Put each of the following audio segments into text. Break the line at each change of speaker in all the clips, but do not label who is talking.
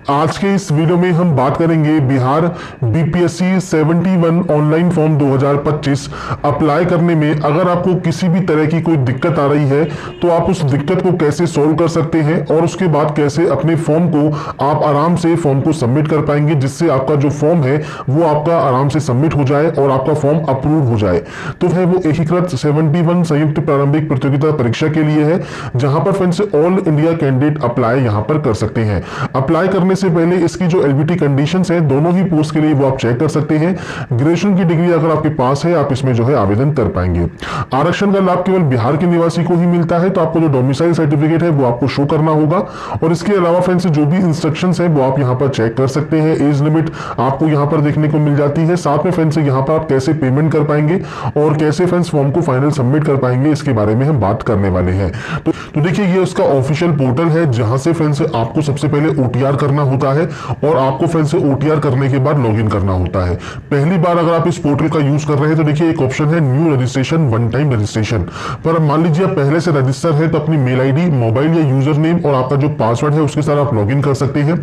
आज के इस वीडियो में हम बात करेंगे Bihar BPSC 71 online form 2025 apply करने में अगर आपको किसी भी तरह की कोई दिक्कत आ रही है तो आप उस दिक्कत को कैसे सॉल्व कर सकते हैं और उसके बाद कैसे अपने फॉर्म को आप आराम से फॉर्म को सबमिट कर पाएंगे, जिससे आपका जो फॉर्म है वो आपका आराम से सबमिट हो जाए और आपका फॉर्म अप्रूव हो जाए। तो है वो एकीकृत 71 संयुक्त प्रारंभिक प्रतियोगिता परीक्षा के लिए है, जहां पर friends all India candidate apply यहां पर कर सकते हैं। अप्लाई करने से पहले इसकी जो एलबीटी कंडीशंस है दोनों ही पोस्ट के लिए वो आप चेक कर सकते हैं। ग्रेजुएशन की डिग्री अगर आपके पास है आप इसमें जो है आवेदन कर पाएंगे। आरक्षण का लाभ केवल बिहार के निवासी को ही मिलता है, तो आपको जो डोमिसाइल सर्टिफिकेट है वो आपको शो करना होगा। और इसके अलावा फ्रेंड्स जो भी इंस्ट्रक्शंस है वो आप यहाँ पर चेक कर सकते हैं। एज लिमिट आपको यहाँ पर देखने को मिल जाती है। साथ में फ्रेंड्स यहाँ पर आप कैसे पेमेंट कर पाएंगे और कैसे फ्रेंड्स फॉर्म को फाइनल सबमिट कर पाएंगे इसके बारे में हम बात करने वाले हैं। तो देखिए ये उसका ऑफिशियल पोर्टल है जहां से फ्रेंड्स आपको सबसे पहले ओटीआर करना होता है और आपको फ्रेंड्स ओटीआर करने के बाद लॉगिन करना होता है। पहली बार अगर आप इस पोर्टल का यूज कर रहे हैं तो देखिए एक ऑप्शन है new registration one time registration पर। मान लीजिए आप पहले से रजिस्टर है तो अपनी मेल आईडी, मोबाइल या यूजर नेम और आपका जो पासवर्ड है उसके साथ आप लॉगिन कर सकते हैं।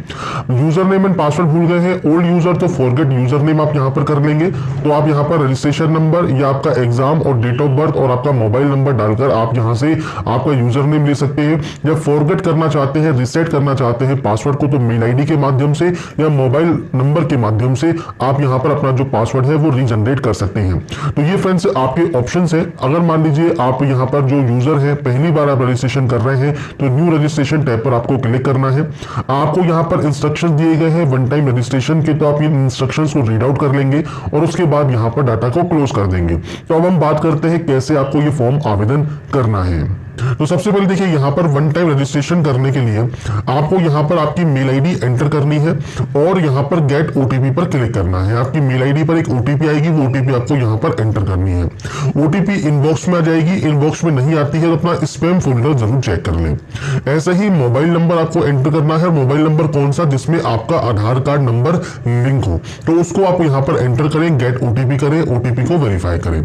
यूजर नेम एंड पासवर्ड भूल गए हैं ओल्ड यूजर तो फॉरगेट यूजर नेम आप यहाँ पर कर लेंगे। तो आप यहाँ पर रजिस्ट्रेशन नंबर या आपका एग्जाम और डेट ऑफ बर्थ और आपका मोबाइल नंबर डालकर आप यहाँ से आपका यूजर नेम ले सकते हैं। जब फॉरगेट करना चाहते हैं, रिसेट करना चाहते हैं पासवर्ड को, तो मेल आईडी के माध्यम से या मोबाइल नंबर के माध्यम से आप यहां पर अपना जो पासवर्ड है वो रीजनरेट कर सकते हैं। तो ये फ्रेंड्स आपके ऑप्शंस है। अगर मान लीजिए आप यहां पर जो यूजर है पहली बार आप रजिस्ट्रेशन कर रहे हैं तो न्यू रजिस्ट्रेशन टैब पर आपको क्लिक करना है। आपको यहां पर इंस्ट्रक्शन दिए गए हैं वन टाइम रजिस्ट्रेशन के, तो आप इन इंस्ट्रक्शंस को रीड आउट कर लेंगे और उसके बाद यहां पर डाटा को क्लोज कर देंगे। तो अब हम बात करते हैं कैसे आपको ये फॉर्म आवेदन करना है। तो सबसे पहले देखिए यहाँ पर वन टाइम रजिस्ट्रेशन करने के लिए आपको यहाँ पर आपकी मेल आईडी एंटर करनी है और यहाँ पर गेट ओटीपी पर क्लिक करना है। आपकी मेल आईडी पर एक ओटीपी आएगी, वो ओटीपी आपको यहाँ पर एंटर करनी है। ओटीपी इनबॉक्स में आ जाएगी। इनबॉक्स में नहीं आती है तो अपना स्पैम फोल्डर जरूर चेक कर लें। ऐसे ही मोबाइल नंबर आपको एंटर करना है। मोबाइल नंबर कौन सा जिसमें आपका आधार कार्ड नंबर लिंक हो, तो उसको आप यहाँ पर एंटर करें, गेट ओटीपी करें, ओटीपी को वेरीफाई करें।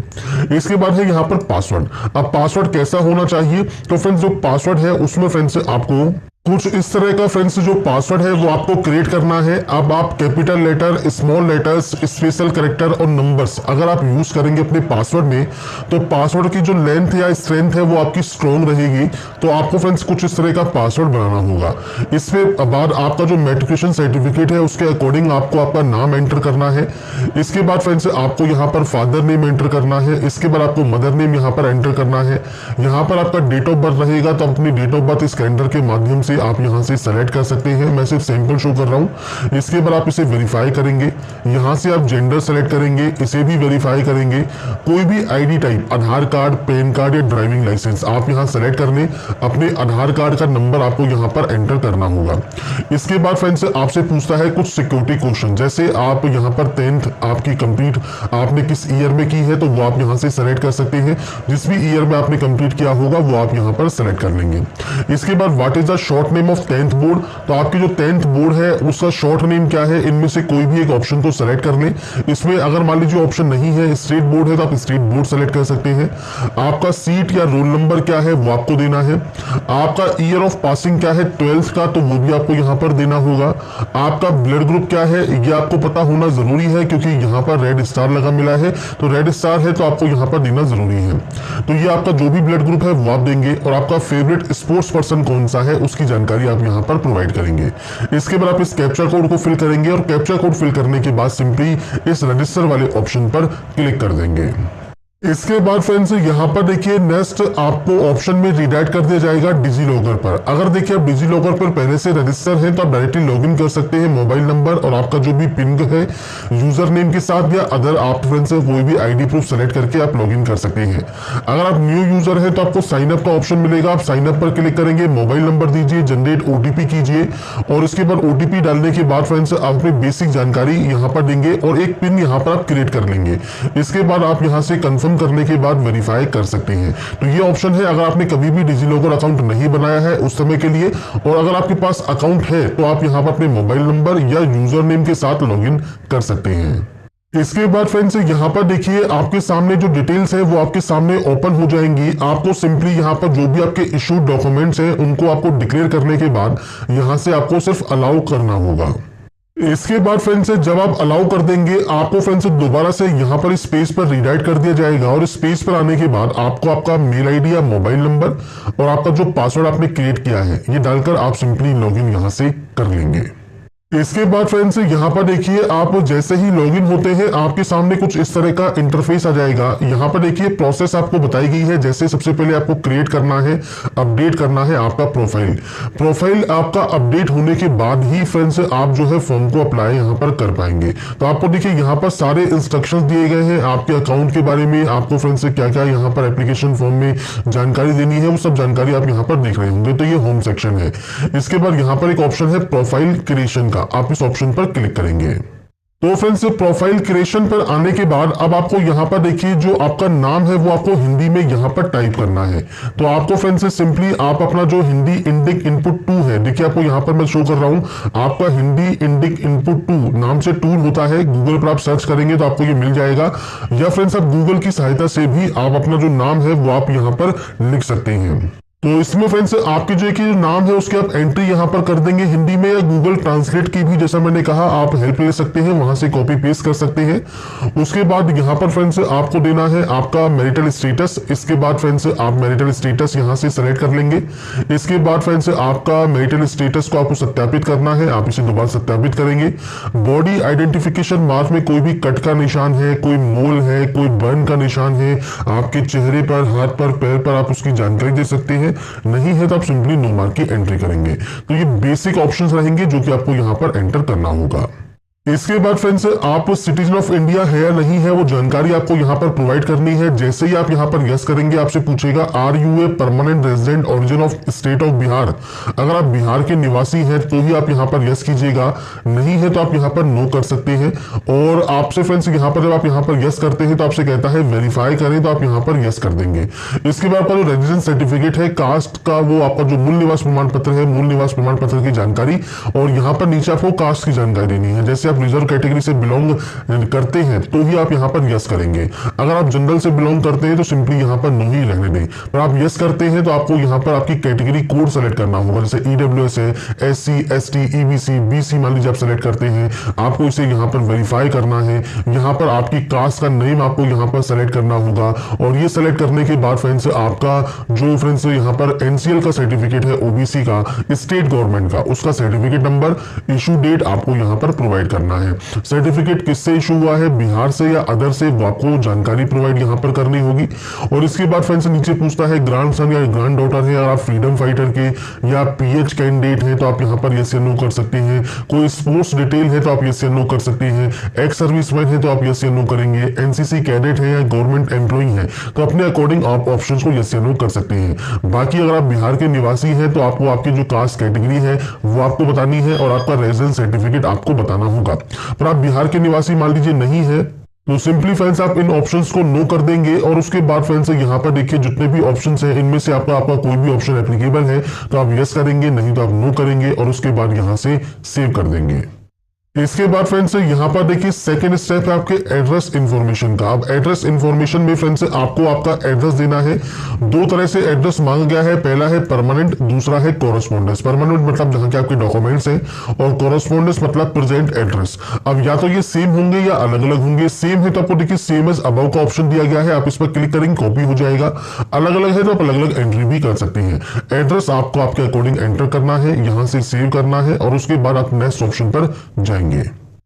इसके बाद है यहाँ पर पासवर्ड। अब पासवर्ड कैसा होना चाहिए, तो फ्रेंड्स जो पासवर्ड है उसमें फ्रेंड्स आपको कुछ इस तरह का फ्रेंड्स जो पासवर्ड है वो आपको क्रिएट करना है। अब आप capital letter, small letters, special character और नंबर्स अगर आप यूज करेंगे अपने पासवर्ड में तो पासवर्ड की जो लेंथ या स्ट्रेंथ है वो आपकी स्ट्रॉन्ग रहेगी। तो आपको फ्रेंड्स कुछ इस तरह का पासवर्ड बनाना होगा। इसके बाद आपका जो मैट्रिकुलेशन सर्टिफिकेट है उसके अकॉर्डिंग आपको आपका नाम एंटर करना है। इसके बाद फ्रेंड्स आपको यहाँ पर फादर नेम एंटर करना है। इसके बाद आपको मदर नेम यहाँ पर एंटर करना है। यहाँ पर आपका डेट ऑफ बर्थ रहेगा तो अपनी डेट ऑफ बर्थ इस कैलेंडर के माध्यम से आप यहां से सेलेक्ट कर सकते हैं। मैं सिर्फ सैंपल शो कर रहा हूं। इसके बाद आप इसे वेरीफाई करेंगे। यहां से आप जेंडर सेलेक्ट करेंगे, इसे भी वेरीफाई करेंगे। कोई भी आईडी टाइप, आधार कार्ड, पैन कार्ड या ड्राइविंग लाइसेंस आप यहां सेलेक्ट कर लें। अपने आधार कार्ड का नंबर आपको यहां पर एंटर करना होगा। इसके बाद फ्रेंड्स आपसे पूछता है कुछ सिक्योरिटी क्वेश्चन, जैसे आप यहां पर 10th आपकी कंप्लीट आपने किस ईयर में की है तो वो आप यहां से सेलेक्ट कर सकते हैं। जिस भी ईयर में आपने कंप्लीट किया होगा वो आप यहां पर सेलेक्ट कर लेंगे। इसके बाद what is the short name of 10th board, तो आपकी जो 10th बोर्ड है उसका शॉर्ट नेम क्या है, इनमें से कोई भी एक ऑप्शन को सेलेक्ट कर लें। इसमें अगर मान लीजिए ऑप्शन नहीं है, स्टेट बोर्ड है तो आप स्टेट बोर्ड सेलेक्ट कर सकते हैं। आपका सीट या रोल नंबर क्या है वो आपको देना है। आपका ईयर ऑफ पासिंग क्या है 12th का, तो वो भी आपको यहाँ पर देना होगा। आपका ब्लड ग्रुप क्या है ये आपको पता होना जरूरी है क्योंकि यहाँ पर रेड स्टार लगा मिला है, तो रेड स्टार है तो आपको यहाँ पर देना जरूरी है। तो ये आपका जो भी ब्लड ग्रुप है वो आप देंगे और आपका फेवरेट स्पोर्ट्स पर्सन कौन सा है उसकी जानकारी आप यहाँ पर प्रोवाइड करेंगे। इसके बाद आप इस कैप्चा कोड को फिल करेंगे और कैप्चा कोड फिल करने के बाद सिंपली इस रजिस्टर वाले ऑप्शन पर क्लिक कर देंगे। इसके बाद फ्रेंड्स यहाँ पर देखिए नेक्स्ट आपको ऑप्शन में रिडायरेक्ट कर दिया जाएगा डिजी लॉकर पर। अगर देखिए आप डिजी लॉकर पर पहले से रजिस्टर है तो आप डायरेक्टली लॉगिन कर सकते हैं। मोबाइल नंबर और आपका जो भी पिन है यूजर नेम के साथ या अदर आप फ्रेंड्स कोई भी आईडी प्रूफ सेलेक्ट करके आप लॉगिन कर सकते हैं। अगर आप न्यू यूजर है तो आपको साइन अप का ऑप्शन मिलेगा। आप साइन अप पर क्लिक करेंगे, मोबाइल नंबर दीजिए, जनरेट ओटीपी कीजिए और इसके बाद ओटीपी डालने के बाद फ्रेंड्स आप अपनी बेसिक जानकारी यहाँ पर देंगे और एक पिन यहाँ पर आप क्रिएट कर लेंगे। इसके बाद आप यहाँ से कंफर्म करने के बाद वेरीफाई कर सकते हैं। तो ये ऑप्शन है अगर आपने कभी भी डिजिलॉकर अकाउंट नहीं बनाया है उस समय के लिए, और अगर आपके पास अकाउंट है तो आप यहाँ पर अपने मोबाइल नंबर या यूजर नेम के साथ लॉगिन कर सकते हैं। इसके बाद फ्रेंड्स यहाँ पर देखिए आपके सामने जो डिटेल्स है वो आपके सामने ओपन हो जाएंगी। आपको सिंपली यहाँ पर जो भी आपके इशूड डॉक्यूमेंट्स हैं उनको आपको डिक्लेयर करने के बाद यहाँ से आपको सिर्फ अलाउ करना होगा। इसके बाद फ्रेंड्स जब आप अलाउ कर देंगे आपको फ्रेंड्स दोबारा से यहाँ पर इस पेज पर रीडायरेक्ट कर दिया जाएगा और इस पेज पर आने के बाद आपको आपका मेल आईडी या मोबाइल नंबर और आपका जो पासवर्ड आपने क्रिएट किया है ये डालकर आप सिंपली लॉगिन यहाँ से कर लेंगे। इसके बाद फ्रेंड्स यहाँ पर देखिए आप जैसे ही लॉगिन होते हैं आपके सामने कुछ इस तरह का इंटरफेस आ जाएगा। यहाँ पर देखिए प्रोसेस आपको बताई गई है। जैसे सबसे पहले आपको क्रिएट करना है, अपडेट करना है आपका प्रोफाइल आपका अपडेट होने के बाद ही फ्रेंड्स आप जो है फॉर्म को अप्लाई यहाँ पर कर पाएंगे। तो आपको देखिए यहाँ पर सारे इंस्ट्रक्शन दिए गए हैं आपके अकाउंट के बारे में। आपको फ्रेंड्स क्या क्या यहाँ पर एप्लीकेशन फॉर्म में जानकारी देनी है वो सब जानकारी आप यहाँ पर देख रहे होंगे। तो ये होम सेक्शन है। इसके बाद यहाँ पर एक ऑप्शन है प्रोफाइल क्रिएशन का, आप इस ऑप्शन पर क्लिक करेंगे। तो फ्रेंड्स प्रोफाइल क्रिएशन पर आने के बाद अब आपको यहाँ पर देखिए जो आपका नाम है वो आपको हिंदी में यहाँ पर टाइप करना है। तो आपको फ्रेंड्स सिंपली आप अपना जो हिंदी इंडिक इनपुट 2 है, देखिए आपको यहाँ पर मैं शो कर रहा हूँ आपका हिंदी इंडिक इनपुट 2 नाम से टूल होता है। गूगल पर आप सर्च करेंगे तो आपको ये मिल जाएगा, या फ्रेंड्स आप गूगल की सहायता से भी आप अपना जो नाम है वो आप यहाँ पर लिख सकते हैं। तो इसमें फ्रेंड्स आपके जो नाम है उसके आप एंट्री यहाँ पर कर देंगे हिंदी में, या गूगल ट्रांसलेट की भी जैसा मैंने कहा आप हेल्प ले सकते हैं, वहां से कॉपी पेस्ट कर सकते हैं। उसके बाद यहाँ पर फ्रेंड्स आपको देना है आपका मैरिटल स्टेटस। इसके बाद फ्रेंड्स आप मैरिटल स्टेटस यहाँ से सेलेक्ट कर लेंगे। इसके बाद फ्रेंड्स आपका मैरिटल स्टेटस को आपको सत्यापित करना है, आप इसे दोबारा सत्यापित करेंगे। बॉडी आइडेंटिफिकेशन मार्क में कोई भी कट का निशान है, कोई मोल है, कोई बर्न का निशान है आपके चेहरे पर, हाथ पर, पैर पर, आप उसकी जानकारी दे सकते हैं। नहीं है तो आप सिंपली नो मार्क की एंट्री करेंगे। तो ये बेसिक ऑप्शंस रहेंगे जो कि आपको यहां पर एंटर करना होगा। इसके बाद फ्रेंड्स आप सिटीजन ऑफ इंडिया है या नहीं है वो जानकारी आपको यहाँ पर प्रोवाइड करनी है। जैसे ही आप यहाँ पर यस करेंगे आपसे पूछेगा are you a permanent resident origin of state of Bihar. अगर आप बिहार के निवासी हैं तो ही आप यहाँ पर यस कीजिएगा, नहीं है तो आप यहाँ पर नो कर सकते हैं। और आपसे फ्रेंड्स यहाँ पर जब आप यहाँ पर यस करते हैं तो आपसे कहता है वेरीफाई करें, तो आप यहाँ पर यस कर देंगे। इसके बाद आपका जो रेजिडेंस सर्टिफिकेट है, कास्ट का वो आपका जो मूल निवास प्रमाण पत्र है, मूल निवास प्रमाण पत्र की जानकारी, और यहाँ पर नीचे आपको कास्ट की जानकारी देनी है। जैसे आप रिजर्व कैटेगरी से बिलोंग करते हैं तो ही आप यहाँ पर यस करेंगे। अगर आप जनरल से बिलोंग करते हैं तो सिंपली यहाँ पर नो ही रहने दें। पर आप यस करते हैं तो आपको यहाँ पर आपकी कैटेगरी कोड सेलेक्ट करना होगा। जैसे ईडब्ल्यूएस है, एससी, एसटी, ईबीसी, बीसी मान लीजिए आप सेलेक्ट करते हैं, आपको इसे यहाँ पर वेरीफाई करना है। यहाँ पर आपकी कास्ट का नेम आपको यहाँ पर सेलेक्ट करना होगा, और ये सेलेक्ट करने के बाद फ्रेंड्स आपका जो फ्रेंड्स यहाँ पर एनसीएल का सर्टिफिकेट है, ओबीसी का, स्टेट गवर्नमेंट का, उसका सर्टिफिकेट नंबर, इशू डेट आपको यहाँ पर प्रोवाइड करना है। सर्टिफिकेट किससे इशू हुआ है, बिहार से या अदर से, वो आपको जानकारी प्रोवाइड यहाँ पर करनी होगी। और इसके बाद फ्रेंड्स नीचे पूछता है ग्रैंड सन या ग्रैंड डॉटर है, अगर आप फ्रीडम फाइटर के या पीएच कैंडिडेट हैं तो आप यहाँ पर यस या नो कर सकते हैं। कोई स्पोर्ट्स डिटेल है तो आप यस या नो कर सकते हैं। एक्स सर्विसमैन है तो आप यस या नो करेंगे। एनसीसी कैडेट है या गवर्नमेंट एम्प्लॉई है तो अपने अकॉर्डिंग आप ऑप्शन को यस या नो कर सकते हैं। बाकी अगर आप बिहार के निवासी हैं तो आपको आपकी जो कास्ट कैटेगरी है वो आपको बतानी है, और आपका रेजिडेंस सर्टिफिकेट आपको बताना होगा। पर आप बिहार के निवासी मान लीजिए नहीं है तो सिंपली फ्रेंड्स आप इन ऑप्शंस को नो कर देंगे। और उसके बाद फ्रेंड्स यहाँ पर देखिए जितने भी ऑप्शंस हैं इनमें से आपका कोई भी ऑप्शन एप्लीकेबल है तो आप यस करेंगे, नहीं तो आप नो करेंगे, और उसके बाद यहाँ से सेव कर देंगे। इसके बाद फ्रेंड्स यहाँ पर देखिए सेकंड स्टेप है आपके एड्रेस इंफॉर्मेशन का। अब एड्रेस इंफॉर्मेशन में फ्रेंड्स आपको आपका एड्रेस देना है। दो तरह से एड्रेस मांगा गया है, पहला है परमानेंट, दूसरा है कोरस्पोंडेंस। परमानेंट मतलब जहां के आपके डॉक्यूमेंट्स हैं, और कोरस्पोंडेंस मतलब प्रेजेंट एड्रेस। अब या तो ये सेम होंगे या अलग अलग होंगे। सेम है तो आपको देखिए सेम एज अबव का ऑप्शन दिया गया है, आप इस पर क्लिक करेंगे कॉपी हो जाएगा। अलग अलग है तो आप अलग अलग एंट्री भी कर सकते हैं। एड्रेस आपको आपके अकॉर्डिंग एंटर करना है, यहाँ से सेव करना है, और उसके बाद आप नेक्स्ट ऑप्शन पर जाएंगे।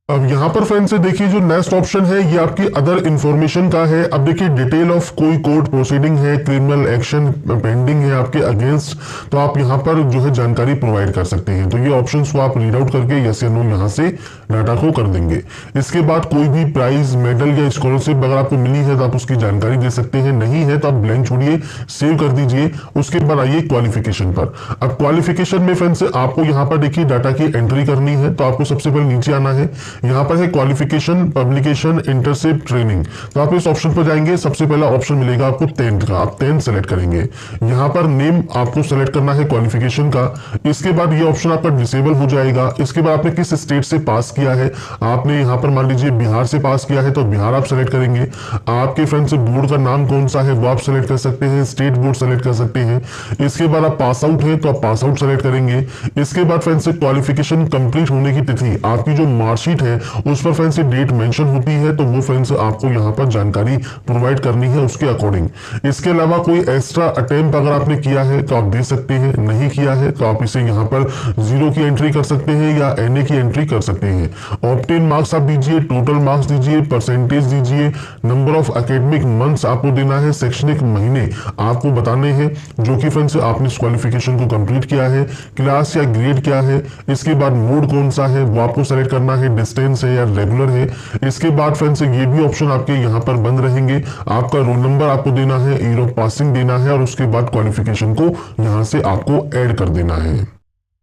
अब यहाँ पर फ्रेंड्स देखिए जो नेक्स्ट ऑप्शन है ये आपकी अदर इंफॉर्मेशन का है। अब देखिए डिटेल ऑफ कोई कोर्ट प्रोसीडिंग है, क्रिमिनल एक्शन पेंडिंग है आपके अगेंस्ट, तो आप यहाँ पर जो है जानकारी प्रोवाइड कर सकते हैं। तो ये ऑप्शंस को आप रीड आउट करके यस या नो यहाँ से डाटा को कर देंगे। इसके बाद कोई भी प्राइज, मेडल या स्कॉलरशिप अगर आपको मिली है तो आप उसकी जानकारी दे सकते हैं, नहीं है तो आप ब्लैंक छोड़िए, सेव कर दीजिए। उसके बाद आइए क्वालिफिकेशन पर। अब क्वालिफिकेशन में फ्रेंड्स आपको यहाँ पर देखिए डाटा की एंट्री करनी है, तो आपको सबसे पहले नीचे आना है। यहाँ पर है क्वालिफिकेशन, पब्लिकेशन, इंटर्नशिप, ट्रेनिंग। तो आप इस ऑप्शन पर जाएंगे, सबसे पहला ऑप्शन मिलेगा आपको 10th का, आप 10th सेलेक्ट करेंगे। यहाँ पर नेम आपको सेलेक्ट करना है क्वालिफिकेशन का। इसके बाद ये ऑप्शन आपका डिसेबल हो जाएगा। इसके बाद आपने किस स्टेट से पास किया है, आपने यहाँ पर मान लीजिए बिहार से पास किया है तो बिहार आप सेलेक्ट करेंगे। आपके फ्रेंड्स बोर्ड का नाम कौन सा है वो आप सेलेक्ट कर सकते हैं, स्टेट बोर्ड सेलेक्ट कर सकते हैं। इसके बाद आप पास आउट है तो आप पास आउट सेलेक्ट करेंगे। इसके बाद फ्रेंड्स क्वालिफिकेशन कंप्लीट होने की तिथि, आपकी जो मार्कशीट है उस पर फ्रेंड्स डेट मेंशन होती है, तो वो फ्रेंड्स आपको यहाँ पर जानकारी प्रोवाइड करनी है उसके अकॉर्डिंग। इसके अलावा कोई एक्स्ट्रा अटेम्प्ट अगर आपने किया है तो आप दे सकते हैं, नहीं किया है तो आप इसे यहाँ पर 0 की एंट्री कर सकते हैं या NA की एंट्री कर सकते हैं। ऑब्टेन मार्क्स आप दीजिए, टोटल मार्क्स दीजिए, परसेंटेज दीजिए, नंबर ऑफ एकेडमिक मंथ्स आपको देना है, शैक्षणिक महीने आपको बताने हैं जो कि फ्रेंड्स आपने इस क्वालिफिकेशन को कंप्लीट किया है, क्लास या ग्रेड क्या है। इसके बाद मोड कौन सा है वो आपको सेलेक्ट करना है, डिस्टेंस है या रेगुलर है। इसके बाद फ्रेंड्स ये भी ऑप्शन आपके यहाँ पर बंद रहेंगे। आपका रोल नंबर आपको देना है, ईयर ऑफ पासिंग देना है और उसके बाद क्वालिफिकेशन को यहाँ से आपको ऐड कर देना है।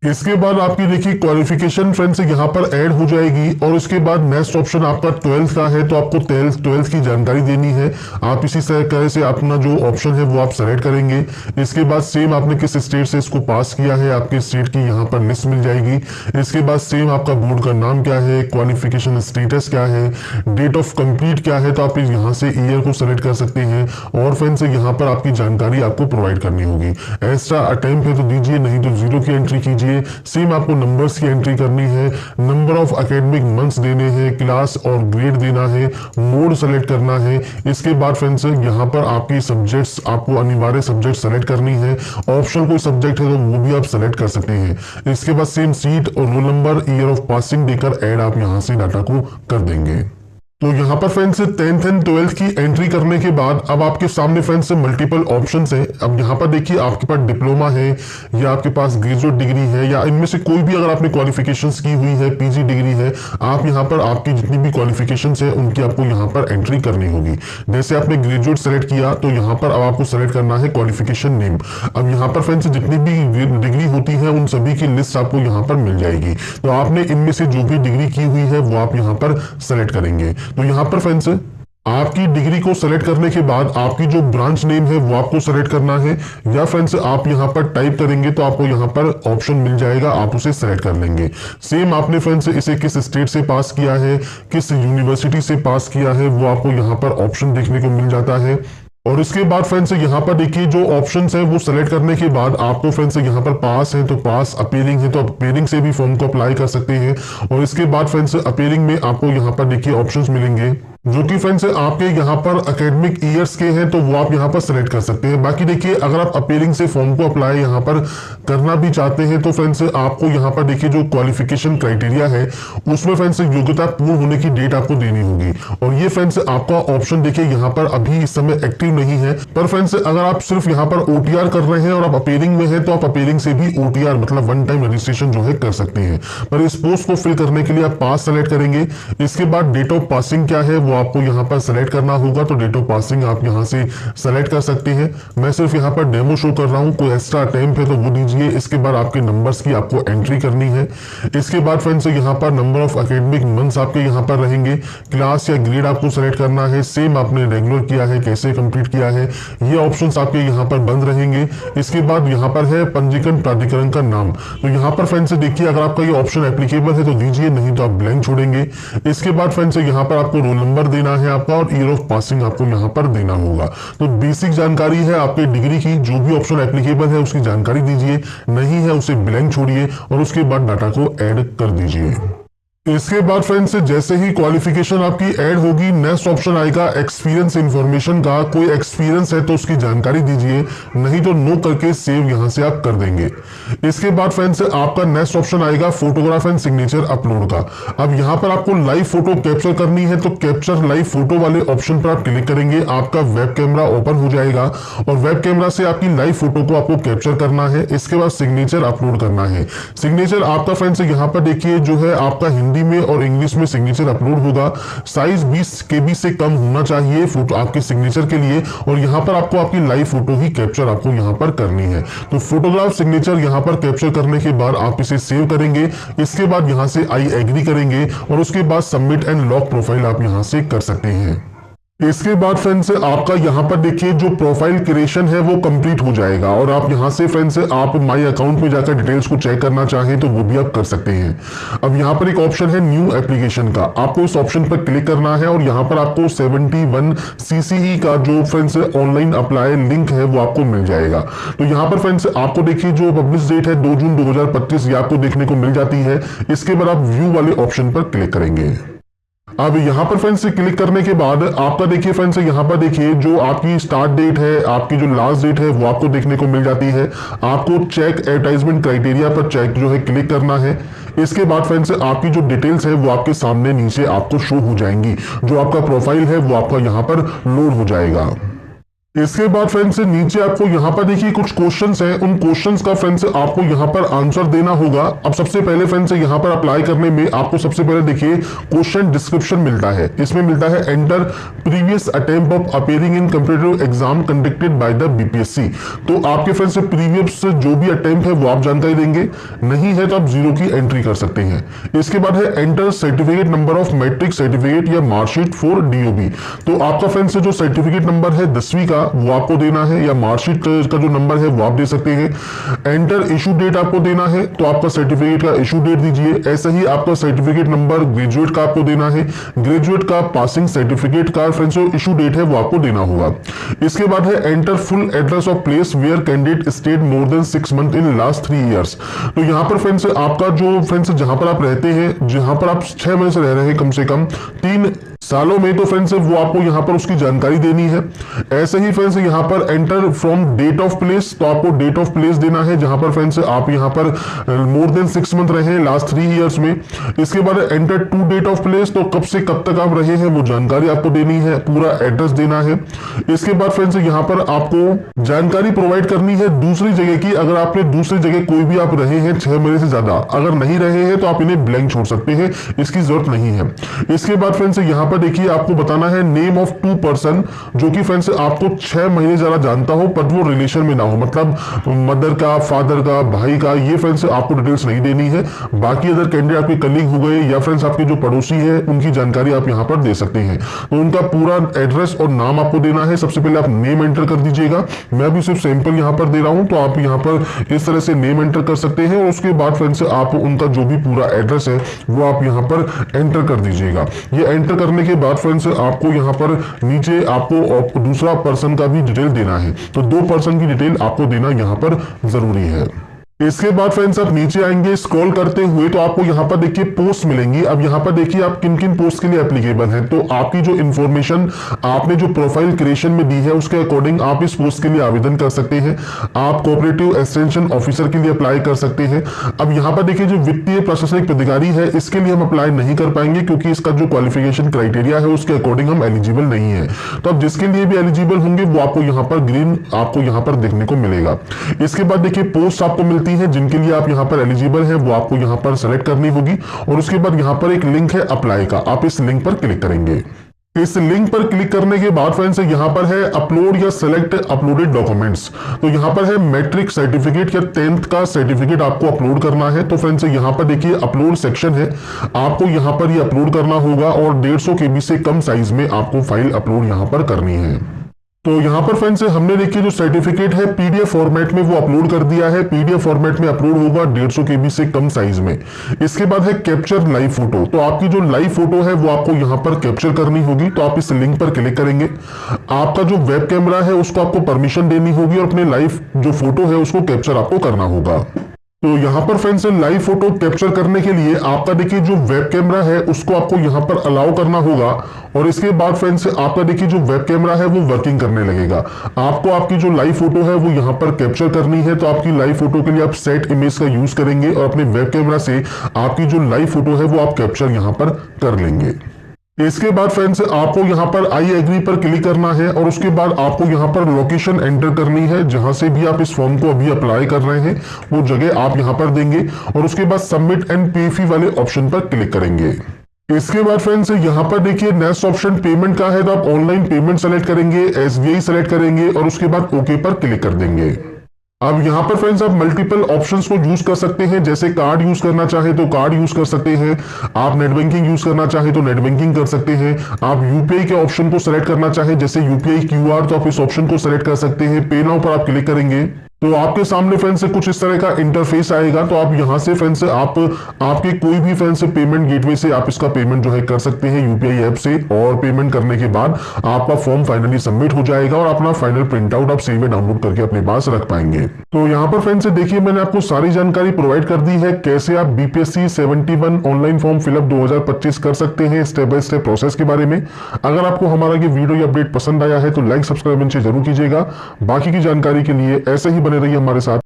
इसके बाद आपकी देखिए क्वालिफिकेशन फ्रेंड्स यहाँ पर ऐड हो जाएगी और इसके बाद नेक्स्ट ऑप्शन आपका 12th का है तो आपको 12th की जानकारी देनी है। आप इसी तरह से अपना जो ऑप्शन है वो आप सेलेक्ट करेंगे। इसके बाद सेम आपने किस स्टेट से इसको पास किया है, आपके स्टेट की यहाँ पर लिस्ट मिल जाएगी। इसके बाद सेम आपका बोर्ड का नाम क्या है, क्वालिफिकेशन स्टेटस क्या है, डेट ऑफ कंप्लीट क्या है, तो आप यहाँ से ईयर को सेलेक्ट कर सकते हैं और फ्रेंड्स यहाँ पर आपकी जानकारी आपको प्रोवाइड करनी होगी। एक्स्ट्रा अटेम्प्ट है तो दीजिए, नहीं तो 0 की एंट्री कीजिए। सेम आपको नंबर्स की एंट्री करनी है, नंबर ऑफ एकेडमिक मंथ्स देने हैं, क्लास और ग्रेड देना है, मोड सेलेक्ट करना है। इसके बाद फ्रेंड्स यहाँ पर आपकी सब्जेक्ट्स, आपको अनिवार्य सब्जेक्ट सेलेक्ट करनी है। ऑप्शनल कोई सब्जेक्ट है तो वो भी आप सेलेक्ट कर सकते हैं। इसके बाद सेम सीट और roll number, year of passing देकर ऐड आप यहाँ से डाटा को कर देंगे। तो यहाँ पर फ्रेंड्स 10th एंड 12th की एंट्री करने के बाद अब आपके सामने फ्रेंड्स मल्टीपल ऑप्शंस हैं। अब यहाँ पर देखिए आपके पास डिप्लोमा है या आपके पास ग्रेजुएट डिग्री है या इनमें से कोई भी अगर आपने क्वालिफिकेशंस की हुई है, PG डिग्री है, आप यहाँ पर आपकी जितनी भी क्वालिफिकेशंस है उनकी आपको यहाँ पर एंट्री करनी होगी। जैसे आपने ग्रेजुएट सेलेक्ट किया तो यहाँ पर अब आपको सेलेक्ट करना है क्वालिफिकेशन नेम। अब यहाँ पर फ्रेंड्स जितनी भी डिग्री होती है उन सभी की लिस्ट आपको यहाँ पर मिल जाएगी, तो आपने इनमें से जो भी डिग्री की हुई है वो आप यहाँ पर सेलेक्ट करेंगे। तो यहाँ पर फ्रेंड्स आपकी डिग्री को सेलेक्ट करने के बाद आपकी जो ब्रांच नेम है वो आपको सेलेक्ट करना है, या फ्रेंड्स आप यहाँ पर टाइप करेंगे तो आपको यहाँ पर ऑप्शन मिल जाएगा, आप उसे सेलेक्ट कर लेंगे। सेम आपने फ्रेंड्स इसे किस स्टेट से पास किया है, किस यूनिवर्सिटी से पास किया है, वो आपको यहाँ पर ऑप्शन देखने को मिल जाता है। और इसके बाद फ्रेंड्स यहाँ पर देखिए जो ऑप्शंस हैं वो सेलेक्ट करने के बाद आपको फ्रेंड्स यहाँ पर पास है तो पास, अपीयरिंग है तो अपीयरिंग से भी फॉर्म को अप्लाई कर सकते हैं। और इसके बाद फ्रेंड्स अपीयरिंग में आपको यहाँ पर देखिए ऑप्शंस मिलेंगे जो कि फ्रेंड्स आपके यहाँ पर एकेडमिक ईयर्स के हैं तो वो आप यहाँ पर सेलेक्ट कर सकते हैं। बाकी देखिए अगर आप अपीयरिंग से फॉर्म को अप्लाई यहाँ पर करना भी चाहते हैं तो फ्रेंड्स आपको यहाँ पर देखिए जो क्वालिफिकेशन क्राइटेरिया है उसमें फ्रेंड्स योग्यता पूर्ण होने की डेट आपको देनी होगी। और ये फ्रेंड्स आपका ऑप्शन देखिए यहाँ पर अभी इस समय एक्टिव नहीं है, पर फ्रेंड्स अगर आप सिर्फ यहाँ पर OTR कर रहे हैं और आप अपीयरिंग में है तो आप अपीयरिंग से भी OTR मतलब वन टाइम रजिस्ट्रेशन जो है कर सकते हैं। पर इस पोस्ट को फिल करने के लिए आप पास सेलेक्ट करेंगे। इसके बाद डेट ऑफ पासिंग क्या है वो आपको यहाँ पर सेलेक्ट करना होगा, तो डेट ऑफ पासिंग आप यहाँ से सेलेक्ट कर सकते हैं। मैं सिर्फ यहाँ पर डेमो शो कर रहा हूँ, कोई एक्स्ट्रा अटेम्प्ट है तो वो दीजिए। इसके बाद आपके नंबर्स की आपको एंट्री करनी है। इसके बाद फ्रेंड्स यहाँ पर नंबर ऑफ एकेडमिक मंथ्स आपके यहाँ पर रहेंगे, क्लास या ग्रेड आपको सेलेक्ट करना है। सेम आपने रेगुलर किया है, कैसे कंप्लीट किया है, ये ऑप्शंस आपके यहाँ पर बंद रहेंगे। इसके बाद यहाँ पर है पंजीकरण प्राधिकरण का नाम, तो यहाँ पर फ्रेंड्स देखिए अगर आपका ये ऑप्शन एप्लीकेबल है तो दीजिए, नहीं तो आप ब्लैंक छोड़ेंगे। इसके बाद फ्रेंड्स यहाँ पर आपको रोल नंबर देना है आपका और ईयर ऑफ पासिंग आपको यहाँ पर देना होगा। तो बेसिक जानकारी है आपके डिग्री की, जो भी ऑप्शन एप्लीकेबल है उसकी जानकारी दीजिए, नहीं है उसे ब्लैंक छोड़िए और उसके बाद डाटा को ऐड कर दीजिए। इसके बाद फ्रेंड्स जैसे ही क्वालिफिकेशन आपकी ऐड होगी नेक्स्ट ऑप्शन आएगा एक्सपीरियंस इंफॉर्मेशन का। कोई एक्सपीरियंस है तो उसकी जानकारी दीजिए, नहीं तो नो करके सेव यहां से आप कर देंगे। इसके बाद फ्रेंड्स आपका नेक्स्ट ऑप्शन आएगा फोटोग्राफ एंड सिग्नेचर अपलोड का। अब यहां पर आपको लाइव फोटो कैप्चर करनी है तो कैप्चर लाइव फोटो वाले ऑप्शन पर आप क्लिक करेंगे, आपका वेब कैमरा ओपन हो जाएगा और वेब कैमरा से आपकी लाइव फोटो को आपको कैप्चर करना है। इसके बाद सिग्नेचर अपलोड करना है। सिग्नेचर आपका फ्रेंड्स यहाँ पर देखिए जो है आपका हिंदी हिंदी में और इंग्लिश में सिग्नेचर अपलोड होगा। साइज 20 KB से कम होना चाहिए फोटो आपके सिग्नेचर के लिए, और यहाँ पर आपको आपकी लाइव फोटो ही कैप्चर आपको यहाँ पर करनी है। तो फोटोग्राफ सिग्नेचर यहाँ पर कैप्चर करने के बाद आप इसे सेव करेंगे। इसके बाद यहाँ से आई एग्री करेंगे और उसके बाद सबमिट एंड लॉक प्रोफाइल आप यहाँ से कर सकते हैं। इसके बाद फ्रेंड्स आपका यहाँ पर देखिए जो प्रोफाइल क्रिएशन है वो कंप्लीट हो जाएगा, और आप यहाँ से फ्रेंड्स आप माय अकाउंट में जाकर डिटेल्स को चेक करना चाहें तो वो भी आप कर सकते हैं। अब यहाँ पर एक ऑप्शन है न्यू एप्लीकेशन का, आपको इस ऑप्शन पर क्लिक करना है और यहाँ पर आपको 71 CCE का जो फ्रेंड्स ऑनलाइन अप्लाई लिंक है वो आपको मिल जाएगा। तो यहाँ पर फ्रेंड्स आपको देखिए जो पब्लिश डेट है 2 जून 2025 ये आपको देखने को मिल जाती है। इसके बाद आप व्यू वाले ऑप्शन पर क्लिक करेंगे। अब यहाँ पर फ्रेंड्स क्लिक करने के बाद आपका देखिए फ्रेंड्स यहाँ पर देखिए जो आपकी स्टार्ट डेट है, आपकी जो लास्ट डेट है वो आपको देखने को मिल जाती है। आपको चेक एडवर्टाइजमेंट क्राइटेरिया पर चेक जो है क्लिक करना है। इसके बाद फ्रेंड्स आपकी जो डिटेल्स है वो आपके सामने नीचे आपको शो हो जाएंगी। जो आपका प्रोफाइल है वो आपका यहाँ पर लोड हो जाएगा। इसके बाद फ्रेंड्स नीचे आपको यहाँ पर देखिए कुछ क्वेश्चंस हैं, उन क्वेश्चंस का फ्रेंड्स आपको यहाँ पर आंसर देना होगा। अब सबसे पहले फ्रेंड्स यहाँ पर अप्लाई करने में आपको सबसे पहले देखिए क्वेश्चन डिस्क्रिप्शन मिलता है। इसमें मिलता है enter previous attempt of appearing in competitive exam conducted by the BPSC। तो आपके फ्रेंड्स प्रीवियस जो भी अटेम्प्ट है वो आप जानकारी देंगे, नहीं है तो आप 0 की एंट्री कर सकते हैं। इसके बाद है enter certificate number of matric certificate या मार्कशीट फॉर DOB। तो आपका फ्रेंड्स जो सर्टिफिकेट नंबर है 10वीं का वो आपको देना है, या मार्कशीट का जो नंबर है वो आप दे सकते हैं। एंटर इशू डेट आपको देना है, तो आपका सर्टिफिकेट का इशू डेट दीजिए। ऐसे ही आपका सर्टिफिकेट नंबर ग्रेजुएट का आपको देना है, ग्रेजुएट का पासिंग सर्टिफिकेट का फ्रेंड्स जो इशू डेट है वो आपको देना होगा। इसके बाद है enter full address of place where candidate stayed more than 6 month in last 3 years. तो यहाँ पर फ्रेंड्स आपका जो फ्रेंड्स जहां पर आप रहते हैं, जहां पर आप 6 महीने से रह रहे हैं कम से कम 3 सालों में, तो फ्रेंड्स वो आपको यहाँ पर उसकी जानकारी देनी है। ऐसे ही फ्रेंड्स यहाँ पर enter from date of place, तो आपको डेट ऑफ प्लेस देना है जहां पर फ्रेंड्स आप यहाँ पर मोर देन 6 मंथ रहे लास्ट 3 ईयर्स में। इसके बाद enter to date of place, तो कब से कब तक आप रहे हैं वो जानकारी आपको देनी है, पूरा एड्रेस देना है। इसके बाद फ्रेंड्स यहाँ पर आपको जानकारी प्रोवाइड करनी है दूसरी जगह की। अगर आपने दूसरी जगह कोई भी आप रहे हैं 6 महीने से ज्यादा, अगर नहीं रहे हैं तो आप इन्हें ब्लैंक छोड़ सकते हैं, इसकी जरूरत नहीं है। इसके बाद फ्रेंड्स यहाँ पर देखिए आपको बताना है नेम ऑफ 2 पर्सन जो कि फ्रेंड्स आपको 6 महीने ज्यादा जानता हो पर वो रिलेशन में ना हो, मतलब मदर का, फादर का, भाई का, ये फ्रेंड्स आपको डिटेल्स नहीं देनी है। बाकी अदर कैंडिडेट आपके कलीग हो गए या फ्रेंड्स आपके जो पड़ोसी है उनकी जानकारी आप यहाँ पर दे सकते हैं। तो उनका पूरा एड्रेस और नाम आपको देना है। सबसे पहले आप नेम एंटर कर दीजिएगा, मैं भी सिर्फ सैंपल यहाँ पर दे रहा हूँ, तो आप यहाँ पर इस तरह से नेम एंटर कर सकते हैं। और उसके बाद फ्रेंड्स आप उनका जो भी पूरा एड्रेस है वो आप यहाँ पर एंटर कर दीजिएगा। ये एंटर करने के बाद फ्रेंड्स आपको यहाँ पर नीचे आपको दूसरा पर्सन का भी डिटेल देना है, तो 2 पर्सन की डिटेल आपको देना यहाँ पर जरूरी है। इसके बाद फ्रेंड्स आप नीचे आएंगे स्क्रॉल करते हुए तो आपको यहाँ पर देखिए पोस्ट मिलेंगी। अब यहाँ पर देखिए आप किन किन पोस्ट के लिए एप्लीकेबल हैं। तो आपकी जो इन्फॉर्मेशन आपने जो प्रोफाइल क्रिएशन में दी है उसके अकॉर्डिंग आप इस पोस्ट के लिए आवेदन कर सकते हैं। आप कोऑपरेटिव एक्सटेंशन ऑफिसर के लिए अप्लाई कर सकते हैं। अब यहाँ पर देखिए जो वित्तीय प्रशासनिक अधिकारी है इसके लिए हम अप्लाई नहीं कर पाएंगे क्योंकि इसका जो क्वालिफिकेशन क्राइटेरिया है उसके अकॉर्डिंग हम एलिजिबल नहीं है। तो अब जिसके लिए भी एलिजिबल होंगे वो आपको यहाँ पर ग्रीन आपको यहाँ पर देखने को मिलेगा। इसके बाद देखिए पोस्ट आपको मिलती है जिनके लिए आप यहां पर एलिजिबल हैं वो आपको यहां पर सेलेक्ट करनी होगी। और उसके बाद यहां पर एक लिंक है अप्लाई का, आप इस लिंक पर क्लिक करेंगे। इस लिंक पर क्लिक करने के बाद फ्रेंड्स यहाँ पर है अपलोड या सेलेक्ट अपलोडेड डॉक्यूमेंट्स। तो यहाँ पर है मैट्रिक सर्टिफिकेट या 10th का सर्टिफिकेट आपको अपलोड करना है। तो फ्रेंड्स यहाँ पर देखिए अपलोड सेक्शन है, आपको यहाँ पर ये अपलोड करना होगा और 150 KB से कम साइज में आपको फाइल अपलोड यहाँ पर करनी है। तो यहाँ पर फ्रेंड्स हमने देखिए जो सर्टिफिकेट है PDF फॉर्मेट में वो अपलोड कर दिया है। PDF फॉर्मेट में अपलोड होगा 150 KB से कम साइज में। इसके बाद है कैप्चर लाइव फोटो। तो आपकी जो लाइव फोटो है वो आपको यहाँ पर कैप्चर करनी होगी। तो आप इस लिंक पर क्लिक करेंगे। आपका जो वेब कैमरा है उसको आपको परमिशन देनी होगी और अपने लाइव जो फोटो है उसको कैप्चर आपको करना होगा। तो यहाँ पर फ्रेंड्स लाइव फोटो कैप्चर करने के लिए आपका देखिए जो वेब कैमरा है उसको आपको यहाँ पर अलाउ करना होगा। और इसके बाद फ्रेंड्स आपका देखिए जो वेब कैमरा है वो वर्किंग करने लगेगा। आपको आपकी जो लाइव फोटो है वो यहाँ पर कैप्चर करनी है। तो आपकी लाइव फोटो के लिए आप सेट इमेज का यूज करेंगे और अपने वेब कैमरा से आपकी जो लाइव फोटो है वो आप कैप्चर यहाँ पर कर लेंगे। इसके बाद फ्रेंड्स आपको यहाँ पर आई एग्री पर क्लिक करना है और उसके बाद आपको यहाँ पर लोकेशन एंटर करनी है, जहां से भी आप इस फॉर्म को अभी अप्लाई कर रहे हैं वो जगह आप यहाँ पर देंगे और उसके बाद सबमिट एंड पे फी वाले ऑप्शन पर क्लिक करेंगे। इसके बाद फ्रेंड्स यहाँ पर देखिए नेक्स्ट ऑप्शन पेमेंट का है, तो आप ऑनलाइन पेमेंट सेलेक्ट करेंगे, एसबीआई सेलेक्ट करेंगे और उसके बाद ओके पर क्लिक कर देंगे। अब यहाँ पर फ्रेंड्स आप मल्टीपल ऑप्शंस को यूज कर सकते हैं, जैसे कार्ड यूज करना चाहे तो कार्ड यूज कर सकते हैं, आप नेट बैंकिंग यूज करना चाहे तो नेट बैंकिंग कर सकते हैं, आप यूपीआई के ऑप्शन को सेलेक्ट करना चाहे जैसे यूपीआई क्यूआर तो आप इस ऑप्शन को सेलेक्ट कर सकते हैं। पे नाउ पर आप क्लिक करेंगे तो आपके सामने फ्रेंड्स कुछ इस तरह का इंटरफेस आएगा। तो आप यहां से फ्रेंड्स आप आपके कोई भी फ्रेंड्स पेमेंट गेटवे से आप इसका पेमेंट जो है कर सकते हैं यूपीआई ऐप से, और पेमेंट करने के बाद आपका फॉर्म फाइनली सबमिट हो जाएगा और अपना फाइनल प्रिंट आउट आप सेव एंड डाउनलोड करके अपने पास रख पाएंगे। तो यहाँ पर फ्रेंड्स देखिए मैंने आपको सारी जानकारी प्रोवाइड कर दी है कैसे आप बीपीएससी 71 ऑनलाइन फॉर्म फिलअप 2025 कर सकते हैं, स्टेप बाय स्टेप प्रोसेस के बारे में। अगर आपको हमारा ये वीडियो या अपडेट पसंद आया है तो लाइक सब्सक्राइब जरूर कीजिएगा। बाकी की जानकारी के लिए ऐसे ही बने रहिए हमारे साथ।